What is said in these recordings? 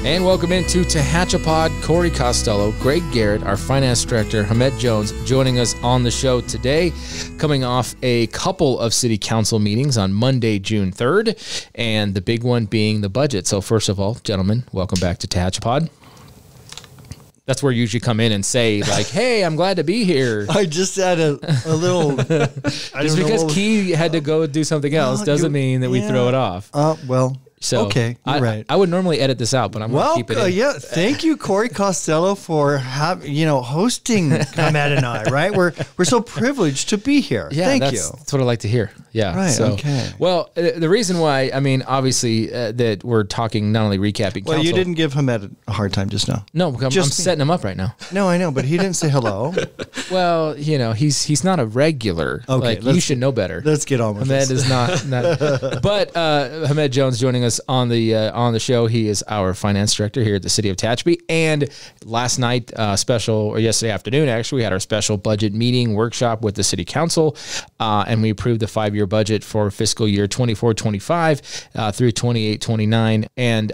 And welcome into Tehachapod. Corey Costello, Greg Garrett, our finance director, Hamed Jones, joining us on the show today, coming off a couple of city council meetings on Monday, June 3rd, and the big one being the budget. So first of all, gentlemen, welcome back to Tehachapod. That's where you usually come in and say, like, hey, I'm glad to be here. I just had a little... Just because Key had to go do something else doesn't mean that we throw it off. So okay, you're right. I would normally edit this out, but I'm going to keep it in. Yeah, thank you, Corey Costello, for hosting Hamed and I. Right, we're so privileged to be here. Yeah, thank you. That's what I like to hear. Yeah, right. So, okay. Well, the reason why, I mean, obviously, that we're talking not only recapping. Well, council, you didn't give Hamed a hard time just now. No, I'm setting him up right now. No, I know, but he didn't say hello. Well, he's not a regular. Okay, like, you should know better. Let's get on with this. Hamed is not. But Hamed Jones joining us on the show. He is our finance director here at the city of Tehachapi. And last night, yesterday afternoon, actually, we had our special budget meeting workshop with the city council, and we approved the 5-year budget for fiscal year 24-25 through 28-29. And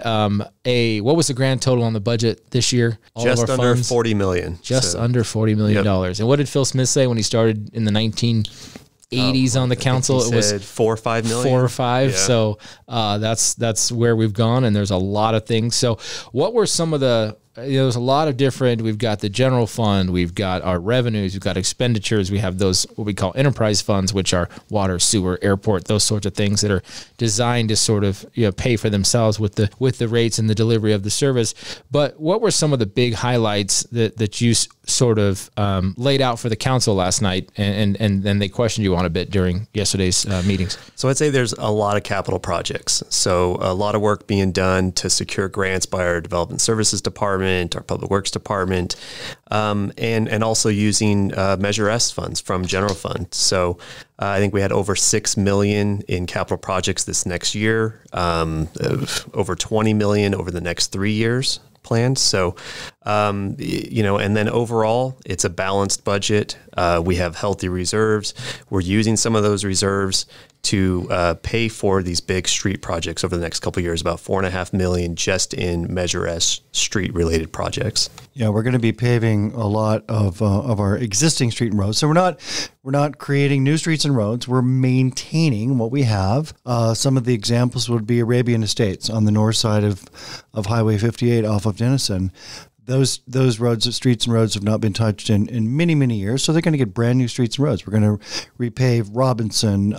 what was the grand total on the budget this year? Just under $40 million. Just under $40 million. Yep. And what did Phil Smith say when he started in the 1980s on the council? It was 4 or 5 million. 4 or 5. Yeah. So that's where we've gone, and there's a lot of things. So what were some of the? There's a lot of different. We've got the general fund, we've got our revenues, we've got expenditures, we have those what we call enterprise funds, which are water, sewer, airport, those sorts of things that are designed to sort of pay for themselves with the rates and the delivery of the service. But what were some of the big highlights that you sort of laid out for the council last night, and then they questioned you on a bit during yesterday's meetings? So I'd say there's a lot of capital projects. So a lot of work being done to secure grants by our development services department, our public works department, and also using Measure S funds from general fund. So I think we had over $6 million in capital projects this next year, over $20 million over the next 3 years planned. So, and then overall, it's a balanced budget. We have healthy reserves. We're using some of those reserves to pay for these big street projects over the next couple of years, about $4.5 million just in Measure S street related projects. Yeah, we're going to be paving a lot of our existing street and roads. So we're not creating new streets and roads. We're maintaining what we have. Some of the examples would be Arabian Estates on the north side of Highway 58 off of Denison. Those roads, streets and roads have not been touched in many, many years. So they're going to get brand new streets and roads. We're going to repave Robinson,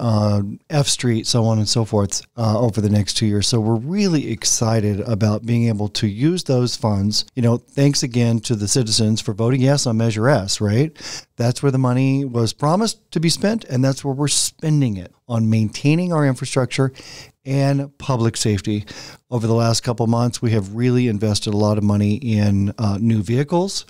F Street, so on and so forth over the next 2 years. So we're really excited about being able to use those funds. Thanks again to the citizens for voting yes on Measure S, right? That's where the money was promised to be spent, and that's where we're spending it, on maintaining our infrastructure and public safety. Over the last couple of months, we have really invested a lot of money in new vehicles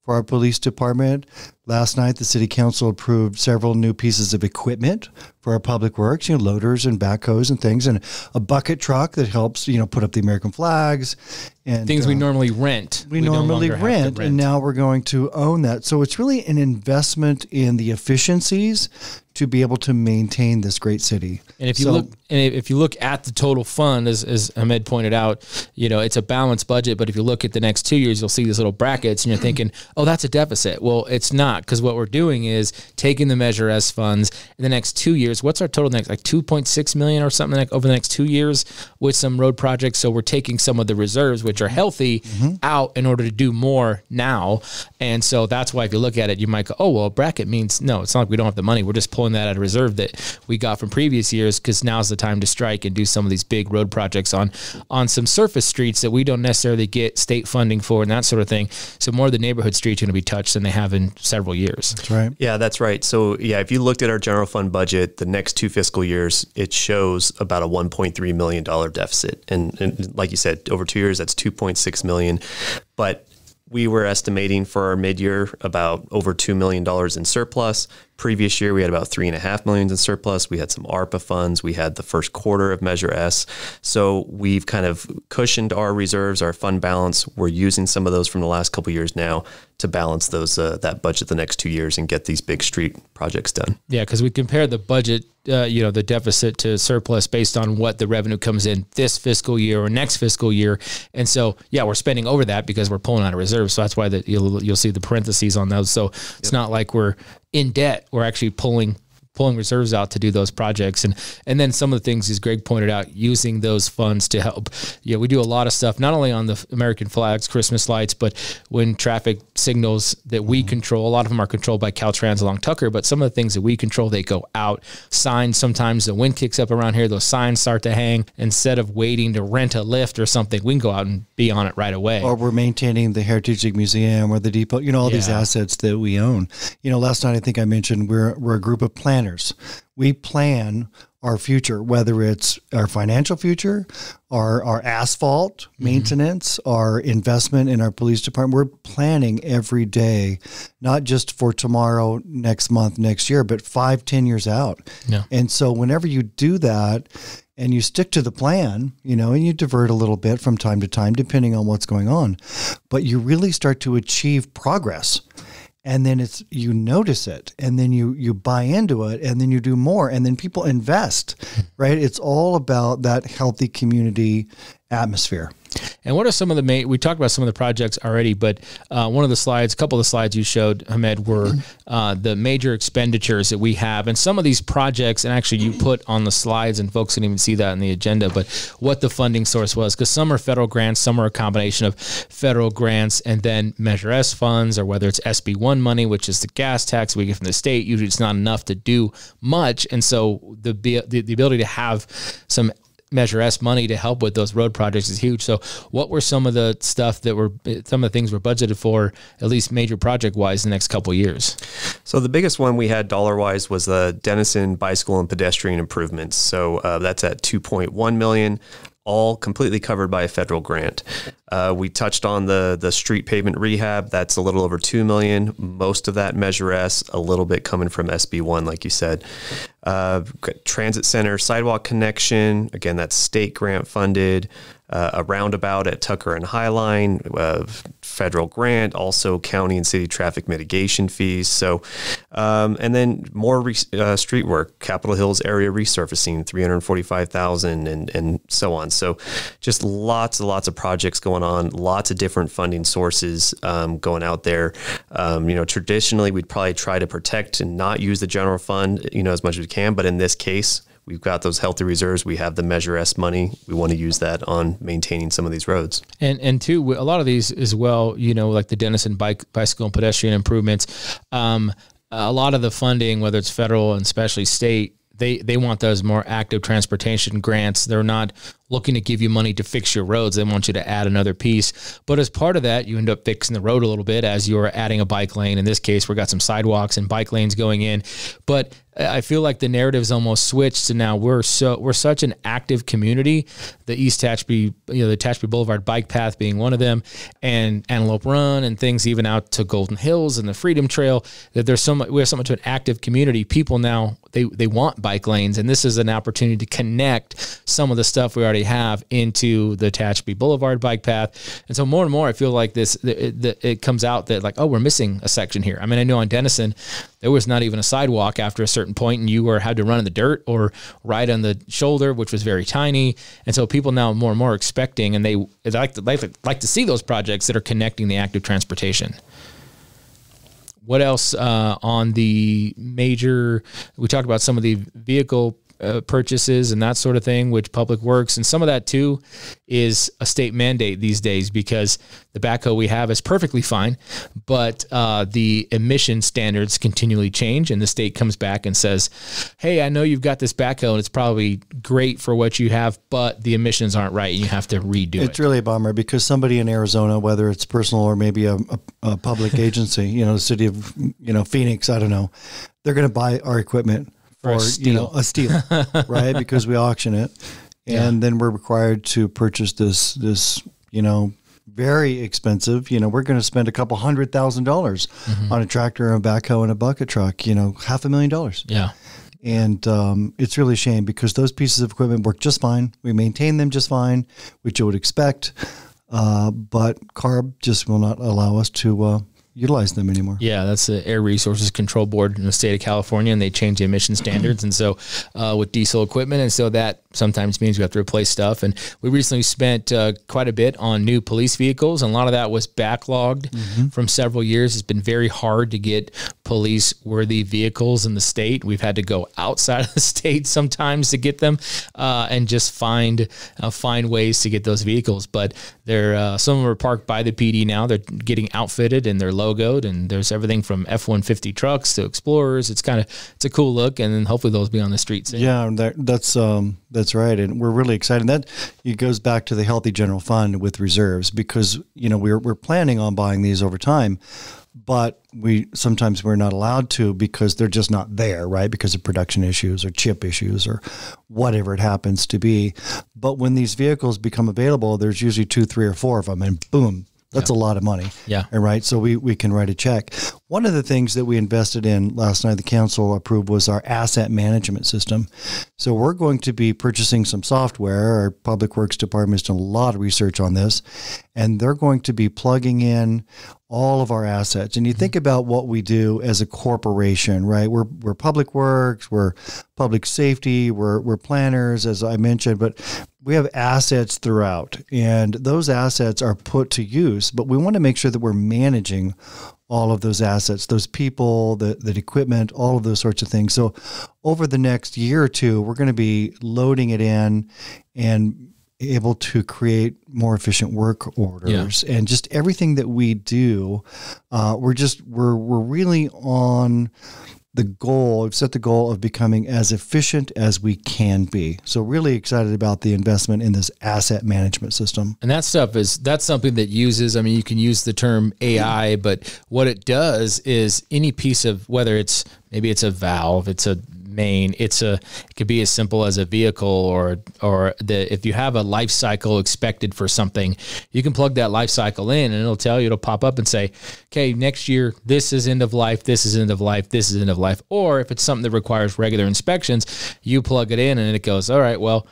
for our police department. Last night, the city council approved several new pieces of equipment for our public works, loaders and backhoes and things, and a bucket truck that helps, put up the American flags and things we normally rent. We normally rent, and now we're going to own that. So it's really an investment in the efficiencies to be able to maintain this great city. And if you look at the total fund, as Hamed pointed out, it's a balanced budget. But if you look at the next 2 years, you'll see these little brackets, and you're thinking, oh, that's a deficit. Well, it's not, because what we're doing is taking the Measure S funds in the next 2 years. What's our total next? Like $2.6 million or something over the next 2 years with some road projects. So we're taking some of the reserves, which are healthy, out in order to do more now. And so that's why if you look at it, you might go, oh, well, a bracket means no. It's not like we don't have the money. We're just pulling that out of reserve that we got from previous years, because now's the time to strike and do some of these big road projects on some surface streets that we don't necessarily get state funding for and that sort of thing. So more of the neighborhood streets are going to be touched than they have in several years. That's right. Yeah, that's right. So yeah, if you looked at our general fund budget, the next 2 fiscal years, it shows about a $1.3 million deficit. And like you said, over 2 years, that's $2.6 million. But we were estimating for our mid-year about over $2 million in surplus. Previous year, we had about $3.5 million in surplus. We had some ARPA funds. We had the first quarter of Measure S. So we've kind of cushioned our reserves, our fund balance. We're using some of those from the last couple of years now to balance those that budget the next 2 years and get these big street projects done. Yeah, because we compare the budget, the deficit to surplus based on what the revenue comes in this fiscal year or next fiscal year. And so, yeah, we're spending over that because we're pulling out of reserves. So that's why you'll see the parentheses on those. So it's not like we're in debt. We're actually pulling reserves out to do those projects. And then some of the things, as Greg pointed out, using those funds to help. Yeah, we do a lot of stuff, not only on the American flags, Christmas lights, but when traffic signals that we control, a lot of them are controlled by Caltrans along Tucker, but some of the things that we control, they go out. Signs, sometimes the wind kicks up around here, those signs start to hang. Instead of waiting to rent a lift or something, we can go out and be on it right away. Or we're maintaining the Heritage Museum or the depot, all these assets that we own. Last night I think I mentioned we're a group of planners. We plan our future, whether it's our financial future, our asphalt maintenance, our investment in our police department. We're planning every day, not just for tomorrow, next month, next year, but 5-10 years out. Yeah. And so whenever you do that and you stick to the plan, and you divert a little bit from time to time, depending on what's going on, but you really start to achieve progress. And then you notice it, and then you buy into it, and then you do more, and then people invest, right? It's all about that healthy community atmosphere. And what are some of the we talked about some of the projects already, but one of the slides, a couple of the slides you showed, Hamed, were the major expenditures that we have. And some of these projects, and actually you put on the slides, and folks can even see that in the agenda, but what the funding source was, because some are federal grants, some are a combination of federal grants and then Measure S funds, or whether it's SB1 money, which is the gas tax we get from the state. Usually it's not enough to do much. And so the ability to have some Measure S money to help with those road projects is huge. So what were some of the some of the things we're budgeted for, at least major project wise, the next couple of years? So the biggest one we had dollar wise was the Denison bicycle and pedestrian improvements. So that's at $2.1 million. All completely covered by a federal grant. We touched on the street pavement rehab. That's a little over $2 million. Most of that Measure S, a little bit coming from SB1, like you said. Transit center sidewalk connection. Again, that's state grant funded. A roundabout at Tucker and Highline, federal grant, also county and city traffic mitigation fees. So, and then more street work, Capitol Hills area resurfacing, $345,000 and so on. So just lots and lots of projects going on, lots of different funding sources going out there. Traditionally we'd probably try to protect and not use the general fund, as much as we can. But in this case, we've got those healthy reserves. We have the Measure S money. We want to use that on maintaining some of these roads. And two, a lot of these as well, like the Denison bicycle and pedestrian improvements, a lot of the funding, whether it's federal and especially state, they want those more active transportation grants. They're not looking to give you money to fix your roads. They want you to add another piece. But as part of that, you end up fixing the road a little bit as you're adding a bike lane. In this case, we've got some sidewalks and bike lanes going in. But I feel like the narrative's almost switched to now we're such an active community. The East Tehachapi, the Tehachapi Boulevard bike path being one of them, and Antelope Run and things even out to Golden Hills and the Freedom Trail, that we have so much of an active community. People now, they want bike lanes, and this is an opportunity to connect some of the stuff we already have into the Tehachapi Boulevard bike path. And so more and more, I feel like it comes out that like, oh, we're missing a section here. I mean, I know on Denison, there was not even a sidewalk after a certain point, and you had to run in the dirt or ride on the shoulder, which was very tiny. And so people now more and more expecting, and they like to see those projects that are connecting the active transportation. What else on the major? We talked about some of the vehicle purchases and that sort of thing, which Public Works, and some of that too is a state mandate these days, because the backhoe we have is perfectly fine, but the emission standards continually change, and the state comes back and says, hey, I know you've got this backhoe and it's probably great for what you have, but the emissions aren't right and you have to redo it. It's really a bummer, because somebody in Arizona, whether it's personal or maybe a public agency, the city of Phoenix, I don't know, they're going to buy our equipment for a steel, right? Because we auction it, and then we're required to purchase this very expensive. We're going to spend a couple $100,000 on a tractor, a backhoe, and a bucket truck. $500,000. Yeah. And it's really a shame because those pieces of equipment work just fine. We maintain them just fine, which you would expect. But CARB just will not allow us to utilize them anymore. Yeah, that's the Air Resources Control Board in the state of California, and they change the emission standards. And so with diesel equipment, and so that sometimes means we have to replace stuff. And we recently spent quite a bit on new police vehicles, and a lot of that was backlogged from several years. It's been very hard to get police-worthy vehicles in the state. We've had to go outside of the state sometimes to get them, and just find ways to get those vehicles. But they're some of them are parked by the PD now. They're getting outfitted and they're logoed, and there's everything from F-150 trucks to Explorers. It's a cool look, and then hopefully those will be on the street soon. Yeah, that's right, and we're really excited. That it goes back to the healthy general fund with reserves because we're planning on buying these over time, but sometimes we're not allowed to because they're just not there, right? Because of production issues or chip issues or whatever it happens to be. But when these vehicles become available, there's usually 2, 3, or 4 of them, and boom. That's a lot of money. Yeah. And right. So we can write a check. One of the things that we invested in last night, the council approved, was our asset management system. So we're going to be purchasing some software. Our Public Works Department has done a lot of research on this, and they're going to be plugging in all of our assets. And you think about what we do as a corporation, right? We're Public Works, we're public safety, we're planners, as I mentioned, but we have assets throughout, and those assets are put to use, but we want to make sure that we're managing all of those assets, those people, the equipment, all of those sorts of things. So over the next year or two, we're going to be loading it in and able to create more efficient work orders, and just everything that we do. We're really on the goal. We've set the goal of becoming as efficient as we can be. So really excited about the investment in this asset management system. And that's something that uses, you can use the term AI, but what it does is any piece of, whether maybe it's a valve, it's a main, it could be as simple as a vehicle, or if you have a life cycle expected for something, you can plug that life cycle in and it'll pop up and say, okay, next year, this is end of life, this is end of life, this is end of life. Or if it's something that requires regular inspections, you plug it in and it goes, all right, well,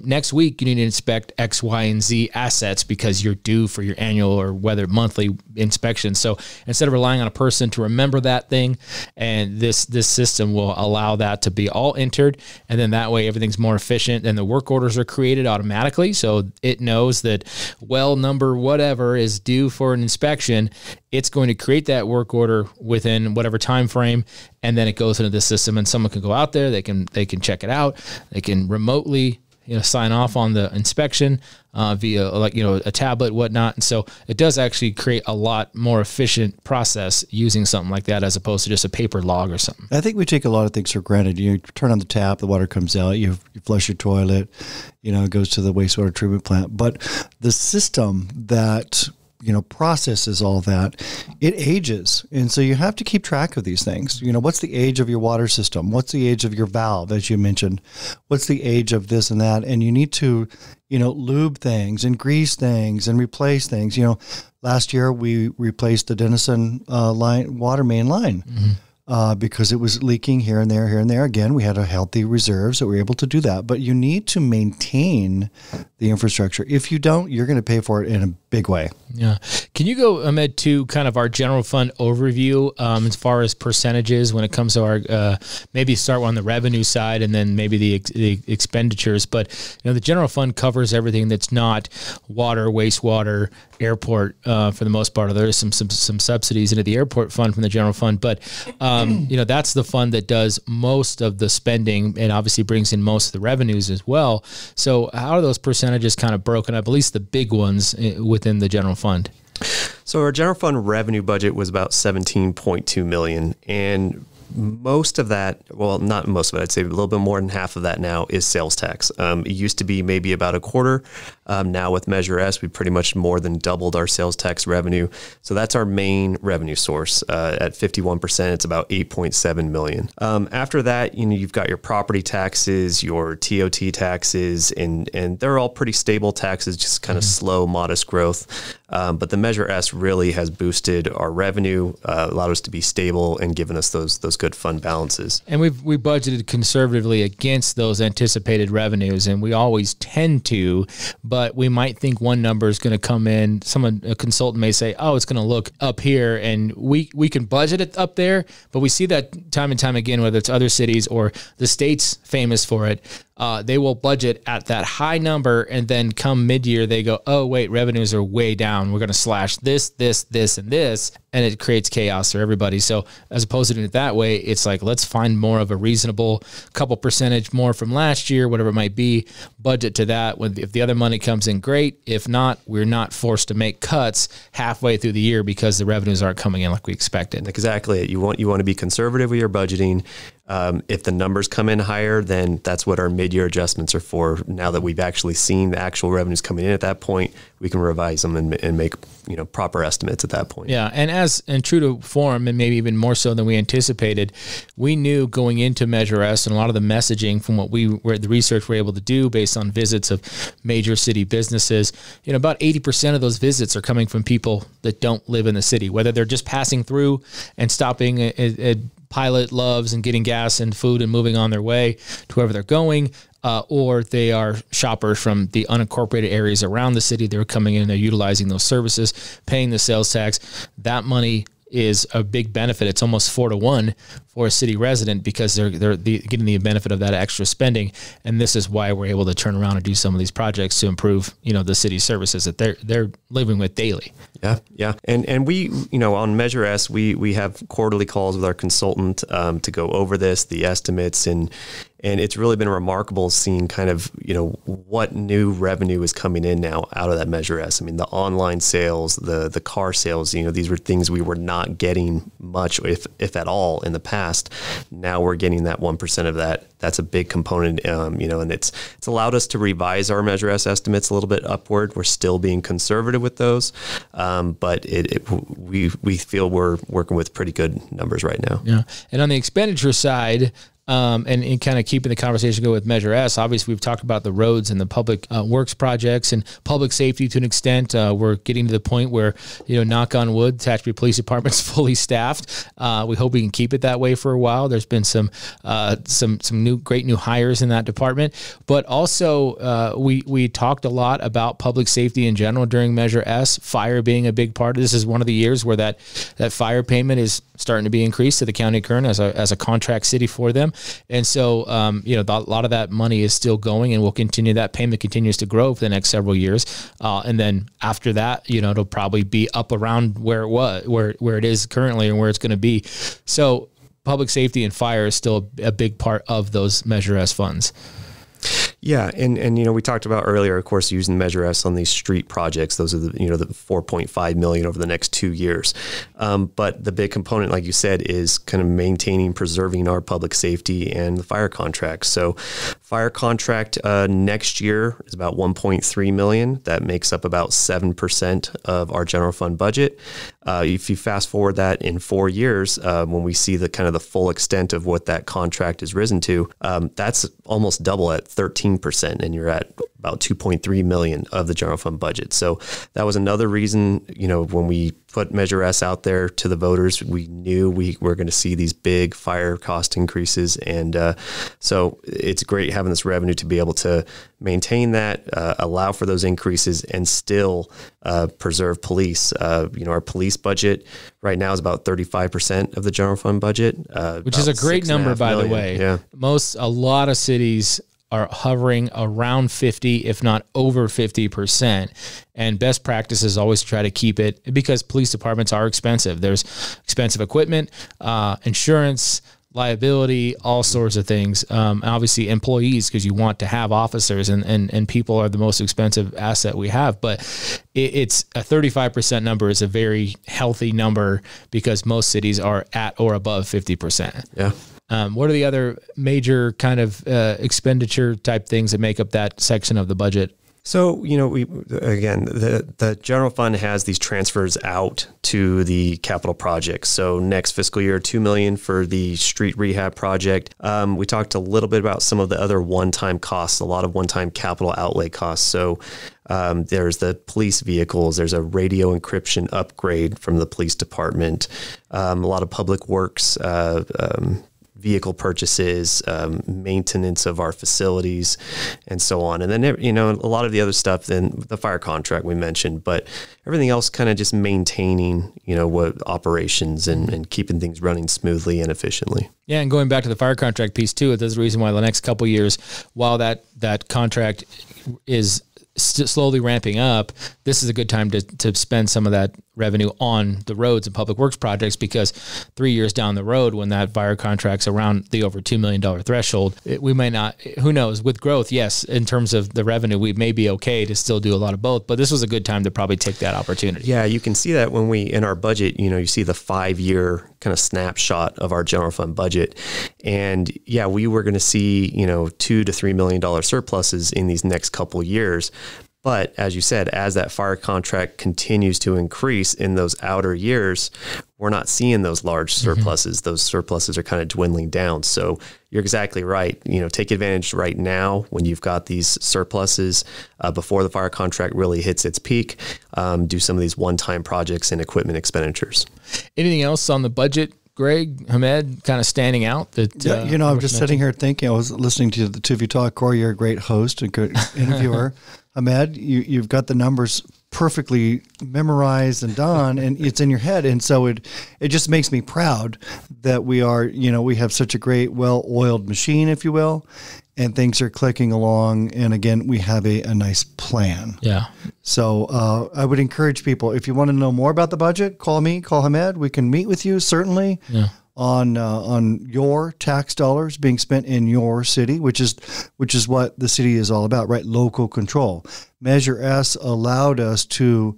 next week, you need to inspect X, Y, and Z assets because you're due for your annual or whether monthly inspection. So instead of relying on a person to remember that thing, and this system will allow that to be all entered, and then that way everything's more efficient, and the work orders are created automatically. So it knows that well number whatever is due for an inspection. It's going to create that work order within whatever time frame, and then it goes into the system, and someone can go out there, they can check it out, they can remotely sign off on the inspection via a tablet, whatnot. And so it does actually create a lot more efficient process using something like that as opposed to just a paper log or something. I think we take a lot of things for granted. You turn on the tap, the water comes out, you flush your toilet, it goes to the wastewater treatment plant. But the system that processes all that, it ages. And so you have to keep track of these things. What's the age of your water system? What's the age of your valve, as you mentioned? What's the age of this and that? And you need to, lube things and grease things and replace things. Last year we replaced the Denison water main line. Because it was leaking here and there. Again, we had a healthy reserve, so we were able to do that. But you need to maintain the infrastructure. If you don't, you're going to pay for it in a big way. Yeah. Can you go, Ahmed, to kind of our general fund overview as far as percentages when it comes to our, maybe start on the revenue side and then maybe the expenditures. But, the general fund covers everything that's not water, wastewater, airport for the most part. There is some subsidies into the airport fund from the general fund. But, that's the fund that does most of the spending and obviously brings in most of the revenues as well. So how are those percentages kind of broken up, at least the big ones within the general fund? So our general fund revenue budget was about $17.2 million, and most of that, well, not most of it, I'd say a little bit more than half of that now is sales tax. It used to be maybe about a quarter. Now with Measure S, we pretty much more than doubled our sales tax revenue. So that's our main revenue source. At 51%, it's about $8.7 million. After that, you've got your property taxes, your TOT taxes, and they're all pretty stable taxes, just kind of slow, modest growth. But the Measure S really has boosted our revenue, allowed us to be stable, and given us those good fund balances. And we budgeted conservatively against those anticipated revenues, and we always tend to, but we might think one number is going to come in. A consultant may say, oh, it's going to look up here, and we can budget it up there, but we see that time and time again, whether it's other cities or the state's famous for it. They will budget at that high number, and then come mid-year, they go, oh, wait, revenues are way down. We're going to slash this, and this, and it creates chaos for everybody. So as opposed to doing it that way, it's like, let's find more of a reasonable couple percentage more from last year, whatever it might be, budget to that. If the other money comes in, great. If not, we're not forced to make cuts halfway through the year because the revenues aren't coming in like we expected. Exactly. You want to be conservative with your budgeting. If the numbers come in higher, then that's what our mid-year adjustments are for. Now that we've actually seen the actual revenues coming in at that point, we can revise them and make proper estimates at that point. Yeah, and true to form, and maybe even more so than we anticipated, we knew going into Measure S, and a lot of the messaging from the research we're able to do based on visits of major city businesses, about 80% of those visits are coming from people that don't live in the city, whether they're just passing through and stopping at Pilot Loves and getting gas and food and moving on their way to wherever they're going, or they are shoppers from the unincorporated areas around the city. They're coming in, they're utilizing those services, paying the sales tax. That money is a big benefit. It's almost 4-to-1 for a city resident because they're getting the benefit of that extra spending. And this is why we're able to turn around and do some of these projects to improve, the city services that they're living with daily. Yeah. And we, on Measure S, we have quarterly calls with our consultant to go over this, the estimates, and it's really been remarkable seeing kind of, what new revenue is coming in now out of that Measure S. I mean, the online sales, the car sales, these were things we were not getting much, if at all, in the past. Now we're getting that 1% of that. That's a big component, and it's allowed us to revise our Measure S estimates a little bit upward. We're still being conservative with those, but we feel we're working with pretty good numbers right now. Yeah, and on the expenditure side, and kind of keeping the conversation going with Measure S, obviously we've talked about the roads and the public works projects and public safety to an extent. We're getting to the point where, knock on wood, Tehachapi Police Department's fully staffed. We hope we can keep it that way for a while. There's been some great new hires in that department, but also we talked a lot about public safety in general during Measure S, fire being a big part. This is one of the years where that fire payment is starting to be increased to the County of Kern as a contract city for them. And so, a lot of that money is still going, and will continue. That payment continues to grow for the next several years. And then after that, it'll probably be up around where it was, where it is currently and where it's going to be. So public safety and fire is still a big part of those Measure S funds. Yeah, and we talked about earlier, of course, using Measure S on these street projects. Those are the $4.5 million over the next 2 years. But the big component, like you said, is kind of preserving our public safety and the fire contract. So fire contract next year is about $1.3 million. That makes up about 7% of our general fund budget. If you fast forward that in 4 years, when we see the kind of the full extent of what that contract has risen to, that's almost double at 13%, and you're at about $2.3 million of the general fund budget. So that was another reason, when we put Measure S out there to the voters, we knew we were going to see these big fire cost increases. And so it's great having this revenue to be able to maintain that, allow for those increases, and still preserve police. Our police budget right now is about 35% of the general fund budget, which is a great number, by the way. Yeah. A lot of cities are hovering around 50, if not over 50%. And best practice is always try to keep it, because police departments are expensive. There's expensive equipment, insurance, liability, all sorts of things. Obviously employees, because you want to have officers, and people are the most expensive asset we have. But it's a 35% number is a very healthy number, because most cities are at or above 50%. Yeah. What are the other major kind of expenditure type things that make up that section of the budget? So, the general fund has these transfers out to the capital projects. So next fiscal year, $2 million for the street rehab project. We talked a little bit about some of the other one-time costs, a lot of one-time capital outlay costs. So there's the police vehicles, there's a radio encryption upgrade from the police department, a lot of public works, vehicle purchases, maintenance of our facilities, and so on. And then, a lot of the other stuff, then the fire contract we mentioned, but everything else kind of just maintaining, what operations and keeping things running smoothly and efficiently. Yeah, and going back to the fire contract piece too, there's a reason why the next couple of years, while that contract is slowly ramping up, this is a good time to spend some of that revenue on the roads and public works projects, because 3 years down the road, when that fire contract's around the over $2 million threshold, we may not, who knows, with growth, yes, in terms of the revenue, we may be okay to still do a lot of both, but this was a good time to probably take that opportunity. Yeah, you can see that when in our budget, you see the 5-year kind of snapshot of our general fund budget. And yeah, we were going to see, $2 to $3 million surpluses in these next couple of years. But as you said, as that fire contract continues to increase in those outer years, we're not seeing those large surpluses. Those surpluses are kind of dwindling down. So you're exactly right. Take advantage right now when you've got these surpluses before the fire contract really hits its peak. Do some of these one-time projects and equipment expenditures. Anything else on the budget, Greg, Hamed, kind of standing out? That I'm just sitting here thinking. I was listening to the two of you talk. Corey, you're a great host and good interviewer. Hamed, you've got the numbers perfectly memorized and done, and it's in your head. And so it just makes me proud that we have such a great, well-oiled machine, if you will, and things are clicking along. And again, we have a nice plan. Yeah. So I would encourage people, if you want to know more about the budget, call me, call Hamed. We can meet with you, certainly. Yeah. On your tax dollars being spent in your city, which is what the city is all about, right? Local control. Measure S allowed us to,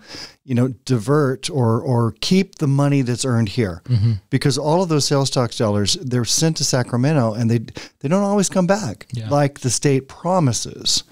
divert or keep the money that's earned here, because all of those sales tax dollars, they're sent to Sacramento and they don't always come back like the state promises.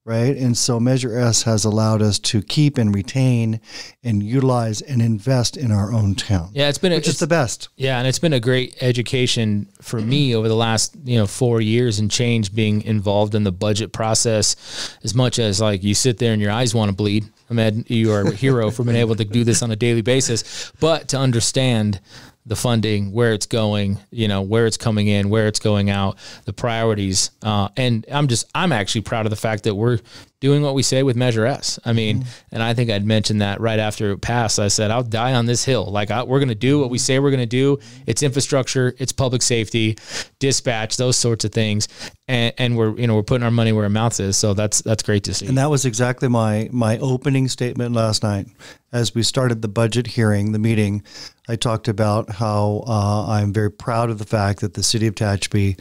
Right. And so Measure S has allowed us to keep and retain and utilize and invest in our own town. Yeah, it's the best. Yeah. And it's been a great education for me over the last, 4 years and change, being involved in the budget process, as much as like you sit there and your eyes want to bleed. Hamed, you are a hero for being able to do this on a daily basis, but to understand the funding, where it's going, where it's coming in, where it's going out, the priorities. And I'm actually proud of the fact that we're doing what we say with Measure S. I mean, and I think I'd mentioned that right after it passed. I said, I'll die on this hill. Like we're going to do what we say we're going to do. It's infrastructure, it's public safety, dispatch, those sorts of things. And we're putting our money where our mouth is. So that's great to see. And that was exactly my opening statement last night. As we started the budget hearing, the meeting, I talked about how I'm very proud of the fact that the city of Tehachapi,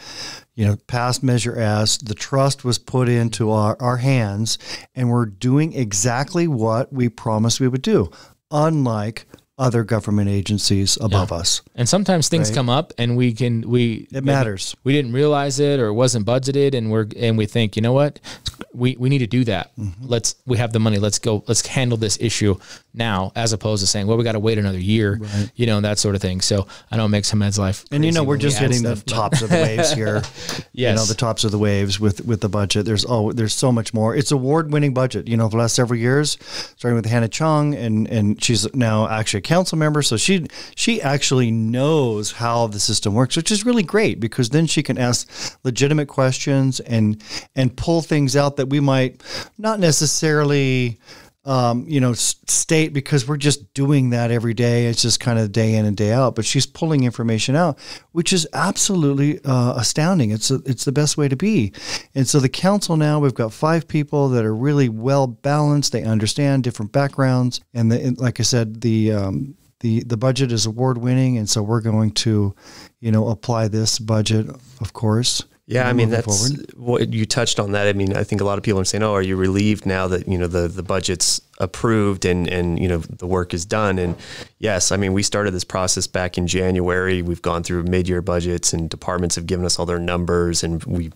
passed Measure S. The trust was put into our hands, and we're doing exactly what we promised we would do, unlike other government agencies above us. And sometimes things come up and it matters. We didn't realize it, or it wasn't budgeted, and we think, you know what? We need to do that. We have the money. Let's handle this issue now, as opposed to saying, well, we got to wait another year, that sort of thing. So I know it makes Hamed's life crazy. And we're just hitting the tops of the waves here. Yes. The tops of the waves with the budget. There's so much more. It's award-winning budget. For the last several years, starting with Hannah Chung, and she's now actually a council member, so she actually knows how the system works, which is really great, because then she can ask legitimate questions and pull things out that we might not necessarily state, because we're just doing that every day. It's just kind of day in and day out, but she's pulling information out, which is absolutely astounding. It's the best way to be. And so the council now, we've got 5 people that are really well balanced. They understand different backgrounds. And like I said, the budget is award winning. And so we're going to, apply this budget, of course. Yeah, I mean, that's what you touched on that. I mean, I think a lot of people are saying, oh, are you relieved now that, the budget's approved and the work is done? And yes, I mean, we started this process back in January. We've gone through mid-year budgets, and departments have given us all their numbers, and we've,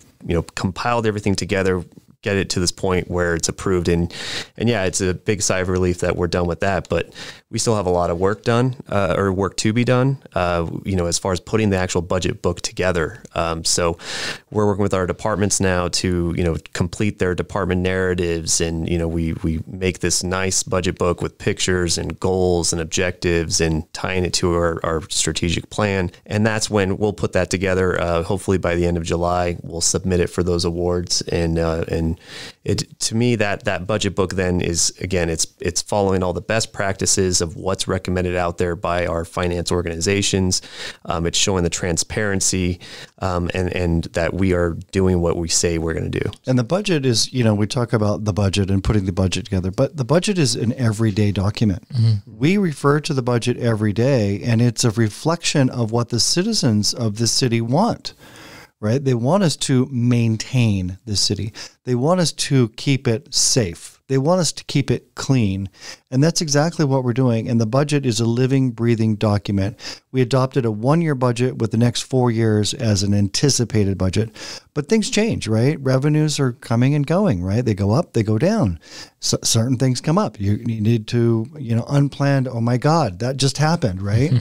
compiled everything together get it to this point where it's approved. And yeah, it's a big sigh of relief that we're done with that, but we still have a lot of work done, or work to be done, as far as putting the actual budget book together. So we're working with our departments now to, complete their department narratives. And, we make this nice budget book with pictures and goals and objectives and tying it to our strategic plan. And that's when we'll put that together. Hopefully by the end of July, we'll submit it for those awards. And it, to me, that budget book then is, again, it's following all the best practices of what's recommended out there by our finance organizations. It's showing the transparency, and that we are doing what we say we're going to do. And the budget is, we talk about the budget and putting the budget together, but the budget is an everyday document. Mm-hmm. We refer to the budget every day, and it's a reflection of what the citizens of this city want. Right? They want us to maintain the city. They want us to keep it safe. They want us to keep it clean. And that's exactly what we're doing. And the budget is a living, breathing document. We adopted a 1-year budget with the next 4 years as an anticipated budget. But things change, right? Revenues are coming and going, right? They go up, they go down. So certain things come up. You need to, unplanned, oh my God, that just happened, right?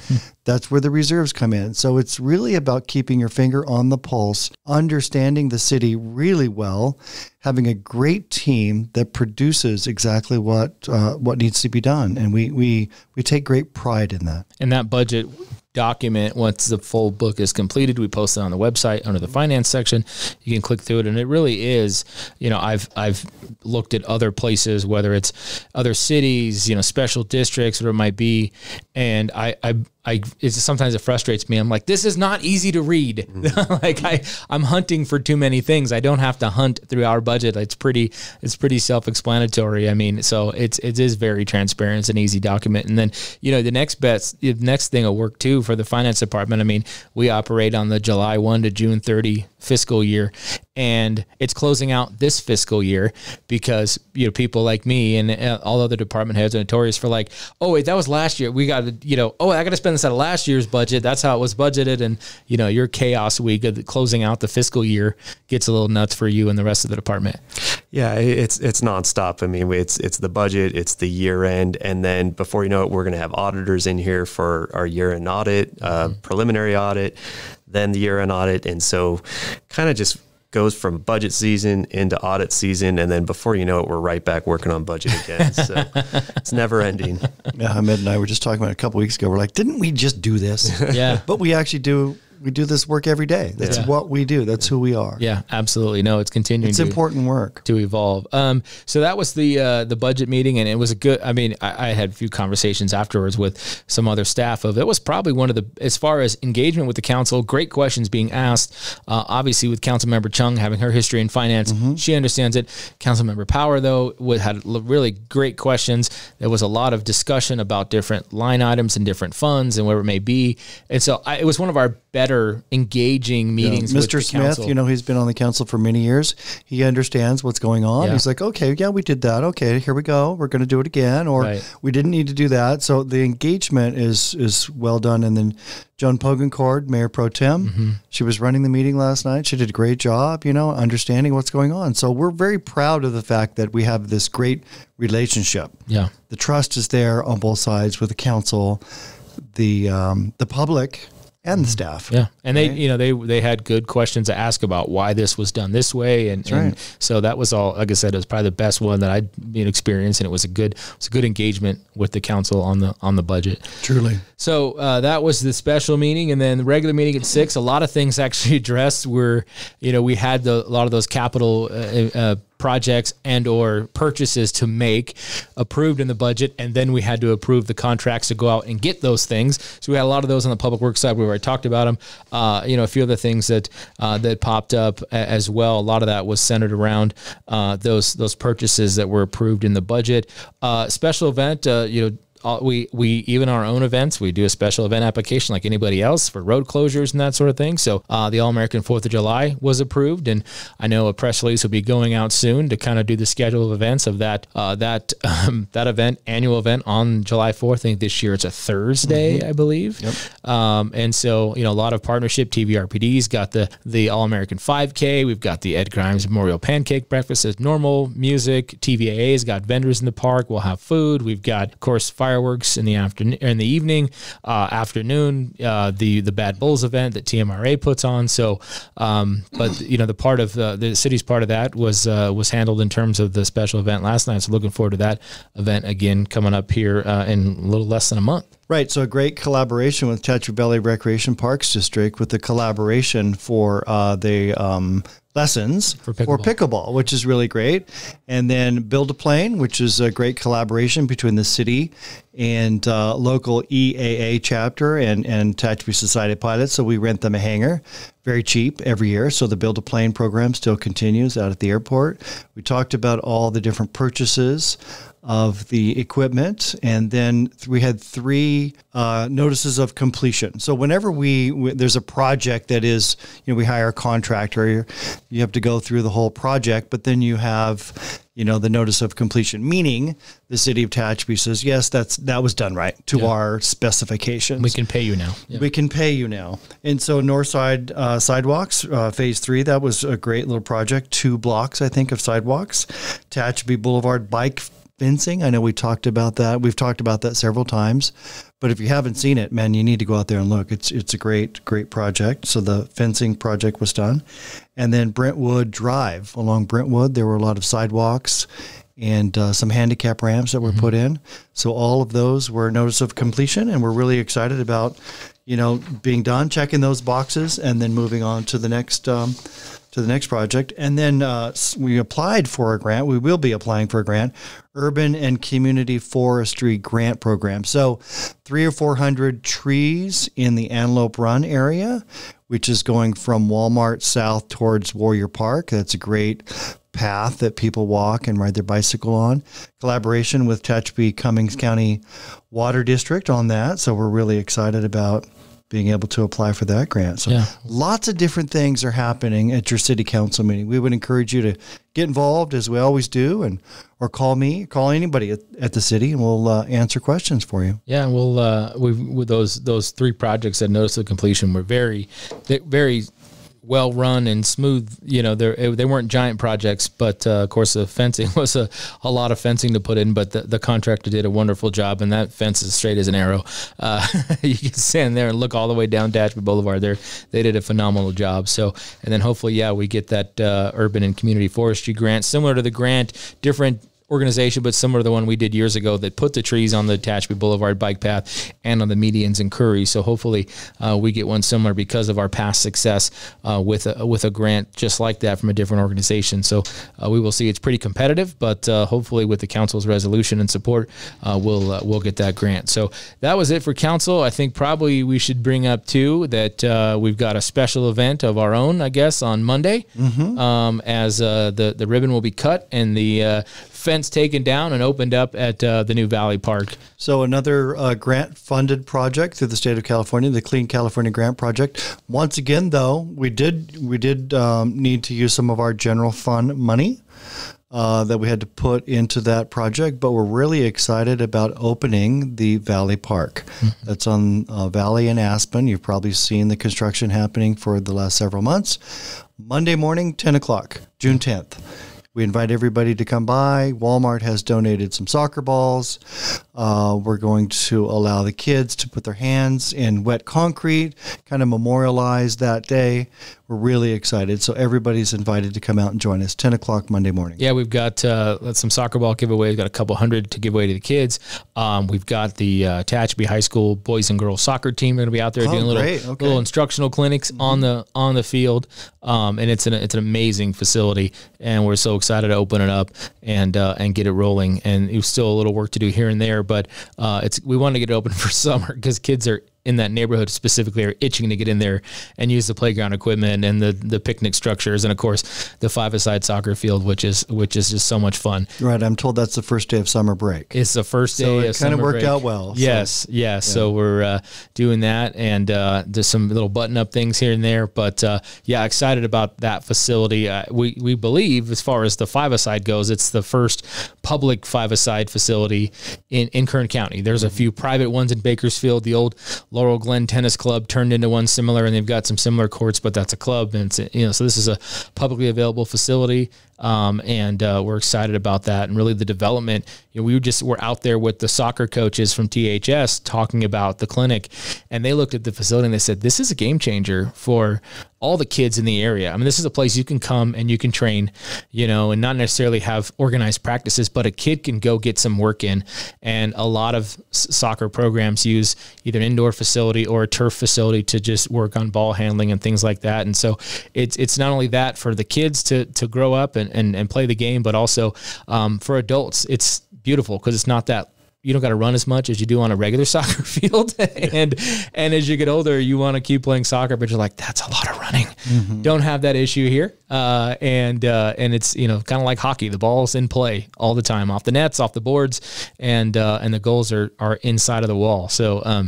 That's where the reserves come in. So it's really about keeping your finger on the pulse, understanding the city really well, having a great team that produces exactly what needs to be done. And we take great pride in that. And that budget document, once the full book is completed, we post it on the website under the finance section. You can click through it, and it really is, I've looked at other places, whether it's other cities, special districts, whatever it might be, and sometimes it frustrates me. I'm like, this is not easy to read. Mm-hmm. I'm hunting for too many things. I don't have to hunt through our budget. It's pretty self-explanatory. I mean, so it is very transparent. It's an easy document. And then, the next thing will work too for the finance department. I mean, we operate on the July 1 to June 30 fiscal year, and it's closing out this fiscal year because, people like me and all other department heads are notorious for like, oh, wait, that was last year. We got to, I got to spend this out of last year's budget. That's how it was budgeted. And, your chaos week of closing out the fiscal year gets a little nuts for you and the rest of the department. Yeah, it's nonstop. I mean, it's the budget, it's the year end. And then before you know it, we're going to have auditors in here for our year end audit, preliminary audit, then the year end audit. And so kind of just goes from budget season into audit season. And then before you know it, we're right back working on budget again. So it's never ending. Yeah, Ahmed and I were just talking about it a couple of weeks ago. We're like, didn't we just do this? Yeah. But we actually do. We do this work every day. That's what we do. That's who we are. Yeah, absolutely. No, it's continuing. It's important work to evolve. So that was the budget meeting, and it was a good. I mean, I had a few conversations afterwards with some other staff. It was probably one of the, as far as engagement with the council, great questions being asked. Obviously, with Councilmember Chung having her history in finance, she understands it. Councilmember Power, though, had really great questions. There was a lot of discussion about different line items and different funds and whatever it may be, and so it was one of our better engaging meetings with Mr. Smith, council. He's been on the council for many years. He understands what's going on. Yeah. He's like, okay, yeah, we did that. Okay, here we go. We're going to do it again. Or we didn't need to do that. So the engagement is well done. And then Joan Pogencord, Mayor Pro Tem, she was running the meeting last night. She did a great job, understanding what's going on. So we're very proud of the fact that we have this great relationship. Yeah. The trust is there on both sides with the council, the public, and the staff. Yeah. And they had good questions to ask about why this was done this way. And so that was all, like I said, it was probably the best one that I'd experienced. And it was a good engagement with the council on the budget. Truly. So that was the special meeting. And then the regular meeting at 6, a lot of things actually addressed were, we had a lot of those capital projects and or purchases to make approved in the budget, and then we had to approve the contracts to go out and get those things. So we had a lot of those on the public works side. We already talked about them. A few other things that popped up as well. A lot of that was centered around those purchases that were approved in the budget. Special event, we even our own events, we do a special event application like anybody else for road closures and that sort of thing. So the All-American 4th of July was approved, and I know a press release will be going out soon to kind of do the schedule of events of that event, annual event on July 4th. I think this year it's a Thursday, I believe. Yep. And so, a lot of partnership. TVRPD's got the All-American 5K. We've got the Ed Grimes Memorial Pancake Breakfast as normal, music. TVAA's got vendors in the park. We'll have food. We've got, of course, fireworks in the afternoon, in the evening, the Bad Bulls event that TMRA puts on. So, but the part of the city's part of that was handled in terms of the special event last night. So looking forward to that event again coming up here in a little less than a month. Right. So a great collaboration with Tehachapi Valley Recreation Parks District with the collaboration for the lessons for pickleball, which is really great. And then Build a Plane, which is a great collaboration between the city and local EAA chapter and Tehachapi Society of Pilots. So we rent them a hangar, very cheap every year. So the Build a Plane program still continues out at the airport. We talked about all the different purchases of the equipment, and then we had 3 notices of completion. So whenever there's a project that is, we hire a contractor, you have to go through the whole project, but then you have, the notice of completion, meaning the city of Tehachapi says, yes, that was done right to our specifications. We can pay you now. Yeah. We can pay you now. And so Northside Sidewalks, phase 3, that was a great little project, 2 blocks, I think, of sidewalks. Tehachapi Boulevard bike fencing. I know we talked about that. We've talked about that several times, but if you haven't seen it, man, you need to go out there and look. It's a great project. So the fencing project was done. And then Brentwood Drive, along Brentwood, there were a lot of sidewalks and some handicap ramps that were put in. So all of those were notice of completion, and we're really excited about, being done, checking those boxes, and then moving on to the next project. And then we applied for a grant. We will be applying for a grant, Urban and Community Forestry Grant Program. So 300 or 400 trees in the Antelope Run area, which is going from Walmart south towards Warrior Park. That's a great path that people walk and ride their bicycle on. Collaboration with Tehachapi Cummings County Water District on that. So we're really excited about being able to apply for that grant. So lots of different things are happening at your city council meeting. We would encourage you to get involved, as we always do, or call me, call anybody at the city, and we'll answer questions for you. Yeah, we'll with those 3 projects that notice of completion were very well run and smooth. They weren't giant projects, but of course the fencing was a lot of fencing to put in, but the contractor did a wonderful job, and that fence is straight as an arrow. You can stand there and look all the way down Tehachapi Boulevard there. They did a phenomenal job. So, and then hopefully, we get that urban and community forestry grant, similar to the grant, different organization, but similar to the one we did years ago that put the trees on the Tehachapi Boulevard bike path and on the medians in Curry. So hopefully we get one similar because of our past success with a grant just like that from a different organization. So we will see. It's pretty competitive, but hopefully with the council's resolution and support, we'll get that grant. So that was it for council. I think probably we should bring up too that we've got a special event of our own, I guess, on Monday, as the ribbon will be cut and the fence taken down and opened up at the new Valley Park. So another grant-funded project through the state of California, the Clean California Grant Project. Once again, though, we did need to use some of our general fund money that we had to put into that project, but we're really excited about opening the Valley Park. That's on Valley and Aspen. You've probably seen the construction happening for the last several months. Monday morning, 10 o'clock, June 10th. We invite everybody to come by. Walmart has donated some soccer balls. We're going to allow the kids to put their hands in wet concrete, kind of memorialize that day. We're really excited. So everybody's invited to come out and join us, 10 o'clock Monday morning. Yeah, we've got some soccer ball giveaways. We've got a couple hundred to give away to the kids. We've got the Tehachapi High School boys and girls soccer team. They're going to be out there doing little instructional clinics on the field. And it's an amazing facility, and we're so excited to open it up and get it rolling. And it's still a little work to do here and there, but we want to get it open for summer because kids are in that neighborhood specifically are itching to get in there and use the playground equipment and the picnic structures, and of course the five-a-side soccer field, which is just so much fun. Right. I'm told that's the first day of summer break. It's the first day So of it kind of summer worked break. out well. Yes, yeah. So we're doing that, and there's some little button-up things here and there, but yeah, excited about that facility. We believe, as far as the five-a-side goes, it's the first public five-a-side facility in Kern County. There's a few private ones in Bakersfield. The old Laurel Glen Tennis Club turned into one similar, and they've got some similar courts, but that's a club, and it's, so this is a publicly available facility. And we're excited about that, and really the development. We're out there with the soccer coaches from THS talking about the clinic, and they looked at the facility and they said, this is a game changer for all the kids in the area. I mean, this is a place you can come and you can train, and not necessarily have organized practices, but a kid can go get some work in. And a lot of soccer programs use either an indoor facility or a turf facility to just work on ball handling and things like that. And so it's not only that for the kids to grow up and play the game, but also for adults, it's beautiful because it's not that you don't got to run as much as you do on a regular soccer field. and as you get older, you want to keep playing soccer, but you're like, that's a lot of running. Mm-hmm. Don't have that issue here. And it's, kind of like hockey. The ball's in play all the time, off the nets, off the boards, and the goals are inside of the wall. So I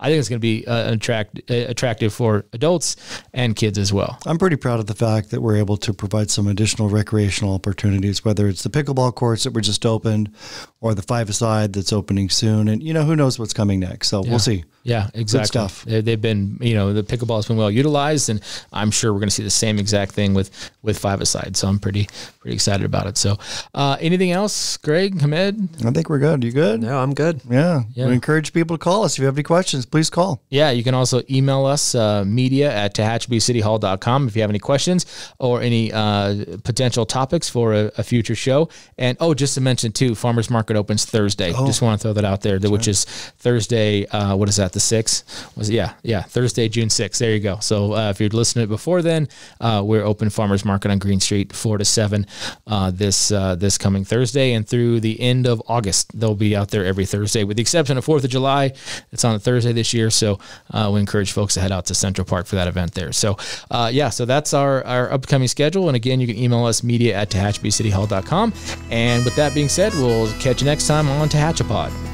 think it's going to be attractive for adults and kids as well. I'm pretty proud of the fact that we're able to provide some additional recreational opportunities, whether it's the pickleball courts that were just opened or the five-a-side that's opening soon. And, who knows what's coming next. So we'll see. Yeah, exactly. Good stuff. They've been, the pickleball has been well utilized, and I'm sure we're going to see the same exact thing with five-a-side. So I'm pretty excited about it. So anything else, Greg, Hamed? I think we're good. You good? No, I'm good. Yeah. We encourage people to call us. If you have any questions, please call. Yeah, you can also email us, media@tehachapiecityhall.com if you have any questions or any potential topics for a future show. And, just to mention, too, Farmers Market opens Thursday. Just want to throw that out there, which is Thursday, what is that, the 6th? Yeah, Thursday, June 6th. There you go. So if you're listening before then, we're open Farmers Market on Green Street 4 to 7 this coming Thursday, and through the end of August. They'll be out there every Thursday, with the exception of 4th of July. It's on a Thursday this year, so we encourage folks to head out to Central Park for that event there. So so that's our upcoming schedule. And again, you can email us, media@tehachapiecityhall.com. And with that being said, we'll catch you next time on Tehachapod.